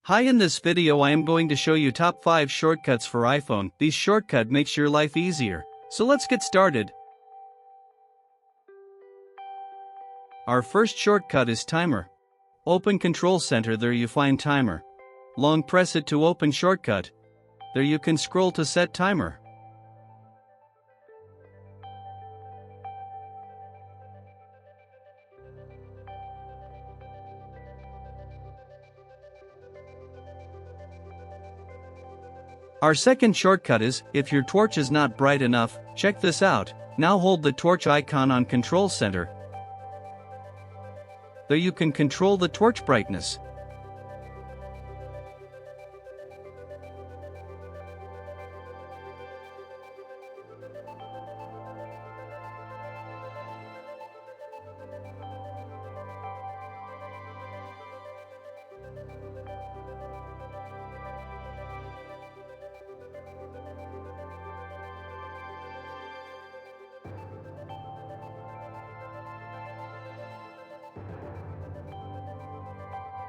Hi, in this video I am going to show you top 5 shortcuts for iPhone. These shortcut makes your life easier. So let's get started. Our first shortcut is timer. Open Control Center, there you find timer. Long press it to open shortcut. There you can scroll to set timer. Our second shortcut is, if your torch is not bright enough, check this out. Now hold the torch icon on Control Center. There you can control the torch brightness.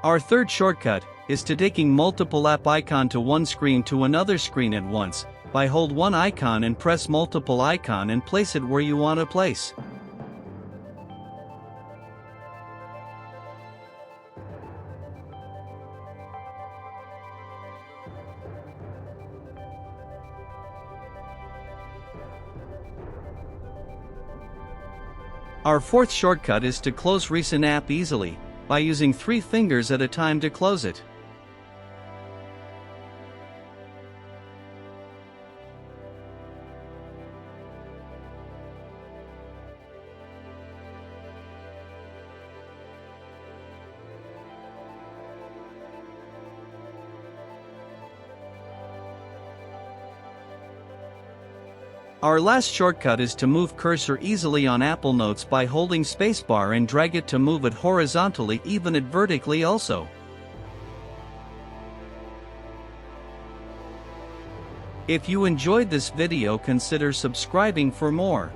Our third shortcut is to taking multiple app icon to one screen to another screen at once. By hold one icon and press multiple icon and place it where you want to place. Our fourth shortcut is to close recent app easily, by using 3 fingers at a time to close it. Our last shortcut is to move cursor easily on Apple Notes by holding spacebar and drag it to move it horizontally, even it vertically also. If you enjoyed this video, consider subscribing for more.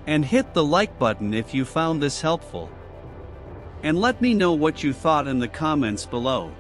And hit the like button if you found this helpful. And let me know what you thought in the comments below.